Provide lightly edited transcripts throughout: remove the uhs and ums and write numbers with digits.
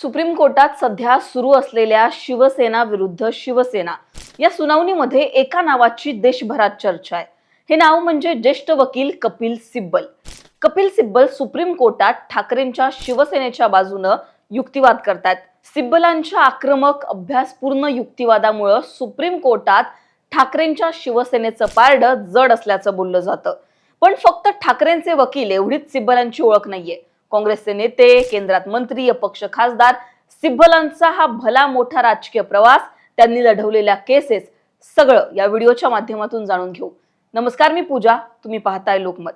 Supreme कोर्टात सध्या सुरू असलेल्या शिवसेना विरुद्ध शिवसेना या सुनावणीमध्ये एका नावाची देशभरात चर्चा आहे। हे नाव म्हणजे ज्येष्ठ वकील कपिल सिब्बल। कपिल सिब्बल सुप्रीम कोर्टात ठाकरेंच्या शिवसेनेच्या बाजूने युक्तिवाद करतात। सिब्बलांच्या आक्रमक अभ्यासपूर्ण युक्तिवादामुळे सुप्रीम कोर्टात ठाकरेंच्या शिवसेनेचं पारडं जड असल्याचं बोललं जातं। पण फक्त ठाकरेंचे वकील एवढीच सिब्बलांची ओळख नाहीये। काँग्रेसचे नेते, केंद्रात मंत्री, अपक्ष खासदार, सिब्बलांचा हा भला मोठा राजकीय प्रवास, त्यांनी लढवलेल्या केसेस, सगळं या व्हिडिओच्या माध्यमातून जाणून घेऊ। नमस्कार, मी पूजा, तुम्ही पाहताय लोकमत।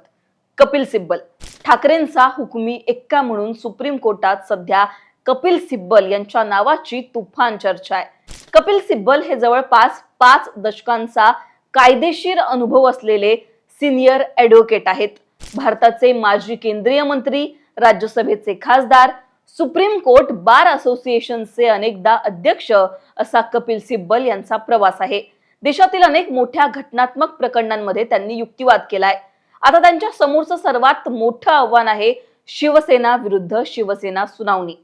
कपिल सिब्बल ठाकरेंचा हुकुमी एक्का म्हणून सुप्रीम कोर्टात सध्या कपिल सिब्बल यांच्या नावाची तुफान चर्चा आहे। कपिल सिब्बल हे जवळपास 5 दशकांचा कायदेशीर अनुभव असलेले सिनियर ॲडव्होकेट आहेत। भारताचे माजी केंद्रीय मंत्री, राज्यसभेचे खासदार, सुप्रीम कोर्ट बार असोसिएशनचे अनेकदा अध्यक्ष असा कपिल सिब्बल यांचा प्रवास आहे। देशातील अनेक मोठ्या घटनात्मक प्रकरणांमध्ये त्यांनी युक्तिवाद केलाय। आता त्यांच्या समोरचं सर्वात मोठं आव्हान आहे शिवसेना विरुद्ध शिवसेना सुनावणी।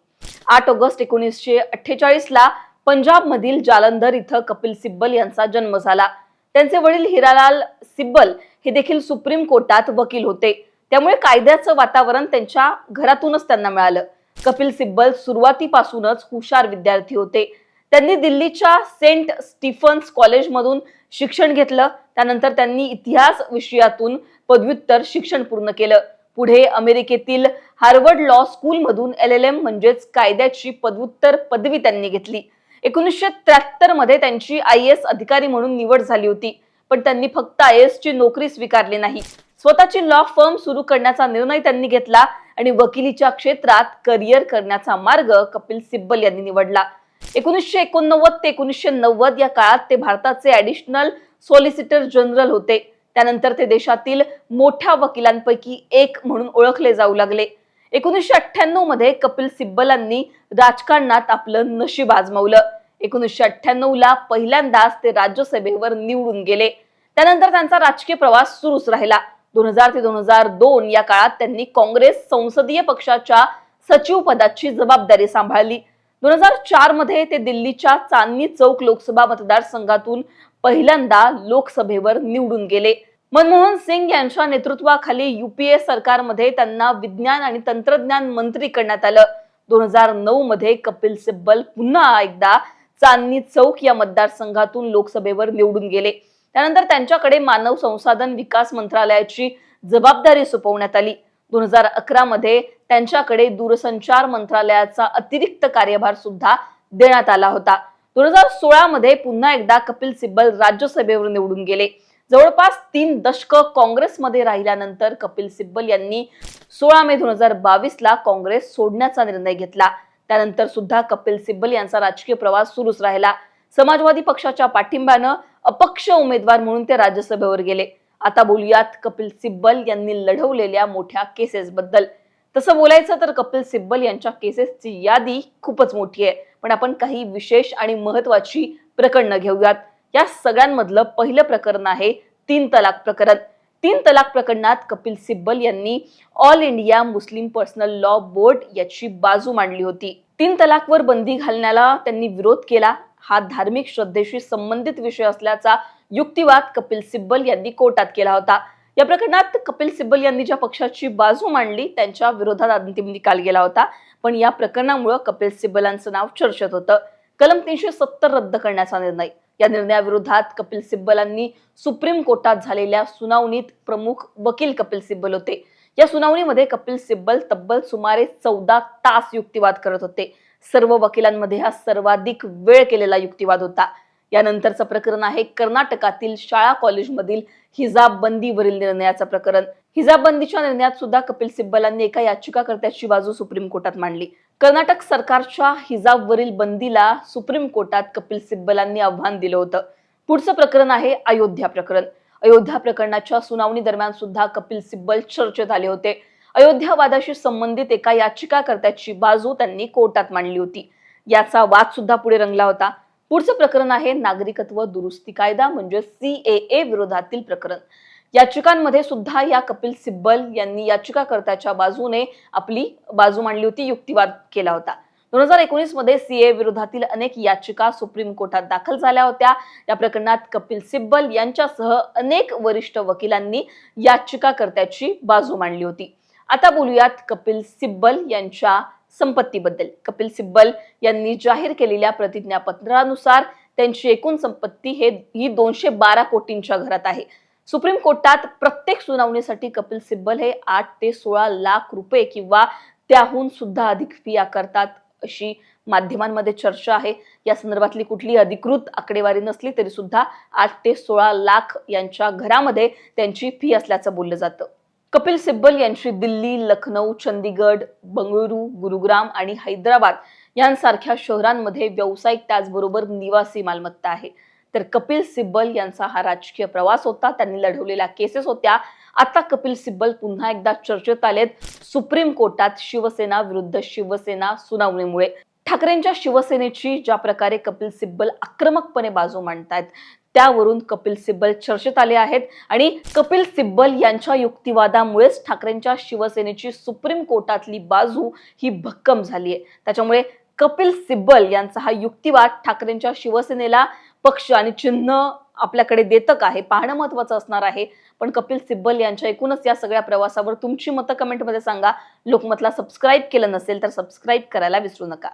8 ऑगस्ट 1948 ला पंजाब मधील जालंधर इथं कपिल सिब्बल यांचा जन्म झाला। त्यांचे वडील हिरालाल सिब्बल हे देखील सुप्रीम कोर्टात वकील होते, त्यामुळे कायद्याचं वातावरण त्यांच्या घरातूनच त्यांना मिळालं। कपिल सिब्बल सुरुवातीपासूनच हुशार विद्यार्थी होते। त्यांनी दिल्लीच्या सेंट स्टीफन्स कॉलेजमधून शिक्षण घेतलं। त्यानंतर त्यांनी इतिहास विषयातून पदव्युत्तर शिक्षण पूर्ण केलं। पुढे अमेरिकेतील हार्वर्ड लॉ स्कूलमधून LLM म्हणजेच कायद्याची पदव्युत्तर पदवी त्यांनी घेतली। 1973 मध्ये त्यांची IAS अधिकारी म्हणून निवड झाली होती, पण त्यांनी फक्त IAS ची नोकरी स्वीकारली नाही, स्वतःची लॉ फर्म सुरू करण्याचा निर्णय त्यांनी घेतला आणि वकिलीच्या क्षेत्रात करिअर करण्याचा मार्ग कपिल सिब्बल यांनी निवडला। 1989 ते 1990 या काळात ते भारताचे ॲडिशनल सॉलिसिटर जनरल होते। त्यानंतर ते देशातील मोठ्या वकिलांपैकी एक म्हणून ओळखले जाऊ लागले। 1998 मध्ये कपिल सिब्बलांनी राजकारणात आपलं नशीब आजमावलं। 1998 ला पहिल्यांदाच ते राज्यसभेवर निवडून गेले। त्यानंतर त्यांचा राजकीय प्रवास सुरूच राहिला। 2000 ते 2002 या काळात त्यांनी काँग्रेस संसदीय पक्षाच्या सचिव पदाची जबाबदारी सांभाळली। 2004 मध्ये ते दिल्लीच्या चांदनी चौक लोकसभा मतदारसंघातून पहिल्यांदा लोकसभेवर निवडून गेले। मनमोहन सिंग यांच्या नेतृत्वाखाली UPA सरकारमध्ये त्यांना विज्ञान आणि तंत्रज्ञान मंत्री करण्यात आलं। 2009 मध्ये कपिल सिब्बल पुन्हा एकदा चांदनी चौक या मतदारसंघातून लोकसभेवर निवडून गेले। त्यानंतर त्यांच्याकडे मानव संसाधन विकास मंत्रालयाची जबाबदारी सोपवण्यात आली। 2011 मध्ये त्यांच्याकडे दूरसंचार मंत्रालयाचा अतिरिक्त कार्यभार सुद्धा देण्यात आला होता। 2016 मध्ये पुन्हा एकदा कपिल सिब्बल राज्यसभेवर निवडून गेले। जवळपास 3 दशकं काँग्रेसमध्ये राहिल्यानंतर कपिल सिब्बल यांनी 16 मे 2022 ला काँग्रेस सोडण्याचा निर्णय घेतला। त्यानंतर सुद्धा कपिल सिब्बल यांचा राजकीय प्रवास सुरूच राहिला। समाजवादी पक्षाच्या पाठिंब्यानं अपक्ष उमेदवार म्हणून ते राज्यसभेवर गेले। आता बोलूयात कपिल सिब्बल यांनी लढवलेल्या मोठ्या केसेस बद्दल। तसं बोलायचं तर कपिल सिब्बल यांच्या केसेसची यादी खूपच मोठी आहे, पण आपण काही विशेष आणि महत्त्वाची प्रकरणं घेऊयात। या सगळ्यांमधलं पहिलं प्रकरण आहे 3 तलाक प्रकरण। 3 तलाक प्रकरणात कपिल सिब्बल यांनी all India Muslim personal law board याची बाजू मांडली होती। 3 तलाकवर बंदी घालण्याला त्यांनी विरोध केला। हा धार्मिक श्रद्धेशी संबंधित विषय असल्याचा युक्तिवाद कपिल सिब्बल यांनी कोर्टात केला होता। या प्रकरणात कपिल सिब्बल यांनी ज्या पक्षाची बाजू मांडली त्यांच्या विरोधात अंतिम निकाल गेला होता, पण या प्रकरणामुळे कपिल सिब्बलांचं नाव चर्चेत होतं। कलम 370 रद्द करण्याचा निर्णय, या निर्णयाविरोधात कपिल सिब्बलांनी सुप्रीम कोर्टात झालेल्या सुनावणीत प्रमुख वकील कपिल सिब्बल होते। या सुनावणीमध्ये कपिल सिब्बल तब्बल सुमारे 14 तास युक्तिवाद करत होते। सर्व वकिलांमध्ये हा सर्वाधिक वेळ केलेला युक्तिवाद होता। यानंतरचं प्रकरण आहे कर्नाटकातील शाळा कॉलेजमधील हिजाब बंदीवरील निर्णयाचं प्रकरण। हिजाब बंदीच्या निर्णयात सुद्धा कपिल सिब्बलांनी एका याचिकाकर्त्याची बाजू सुप्रीम कोर्टात मांडली। कर्नाटक सरकारच्या हिजाबवरील बंदीला सुप्रीम कोर्टात कपिल सिब्बलांनी आव्हान दिलं होतं। पुढचं प्रकरण आहे अयोध्या प्रकरण। अयोध्या प्रकरणाच्या सुनावणी दरम्यान सुद्धा कपिल सिब्बल चर्चेत आले होते। अयोध्या वादाशी संबंधित एका याचिकाकर्त्याची बाजू त्यांनी कोर्टात मांडली होती। याचा वाद सुद्धा पुढे रंगला होता। पुढचं प्रकरण आहे नागरिकत्व दुरुस्ती कायदा म्हणजे CAA विरोधातील प्रकरण। याचिकांमध्ये सुद्धा या कपिल सिब्बल यांनी याचिकाकर्त्याच्या बाजूने आपली बाजू मांडली होती, युक्तिवाद केला होता। 2019 मध्ये सीए विरोधातील अनेक याचिका सुप्रीम कोर्टात दाखल झाल्या होत्या। या प्रकरणात कपिल सिब्बल यांच्यासह अनेक वरिष्ठ वकिलांनी याचिकाकर्त्याची बाजू मांडली होती। आता बोलूयात कपिल सिब्बल यांच्या संपत्तीबद्दल। कपिल सिब्बल यांनी जाहीर केलेल्या प्रतिज्ञापत्रानुसार त्यांची एकूण संपत्ती ही 212 कोटींच्या घरात आहे। सुप्रीम कोर्टात प्रत्येक सुनावणीसाठी कपिल सिब्बल हे 8 ते 16 लाख रुपये किंवा त्याहून सुद्धा अधिक फी आकारतात अशी माध्यमांमध्ये चर्चा आहे। या संदर्भातली कुठली अधिकृत आकडेवारी नसली तरी सुद्धा 8 ते 16 लाख यांच्या घरामध्ये त्यांची फी असल्याचं बोललं जातं। कपिल सिब्बल यांची दिल्ली, लखनौ, चंदीगड, बंगळुरू, गुरुग्राम आणि हैदराबाद यांसारख्या शहरांमध्ये व्यावसायिक त्याचबरोबर निवासी मालमत्ता आहे। तर कपिल सिब्बल यांचा हा राजकीय प्रवास होता, त्यांनी लढवलेल्या केसेस होत्या। आता कपिल सिब्बल पुन्हा एकदा चर्चेत आलेत सुप्रीम कोर्टात शिवसेना विरुद्ध शिवसेना सुनावणीमुळे। ठाकरेंच्या शिवसेनेची ज्या प्रकारे कपिल सिब्बल आक्रमकपणे बाजू मांडतायत त्यावरून कपिल सिब्बल चर्चेत आले आहेत आणि कपिल सिब्बल यांच्या युक्तिवादामुळेच ठाकरेंच्या शिवसेनेची सुप्रीम कोर्टातली बाजू ही भक्कम झाली आहे। त्याच्यामुळे कपिल सिब्बल यांचा हा युक्तिवाद ठाकरेंच्या शिवसेनेला पक्ष आणि चिन्ह आपल्याकडे देतं का हे पाहणं महत्त्वाचं असणार आहे। पण कपिल सिब्बल यांच्या एकूणच या सगळ्या प्रवासावर तुमची मतं कमेंटमध्ये सांगा। लोकमतला सबस्क्राईब केलं नसेल तर सबस्क्राईब करायला विसरू नका।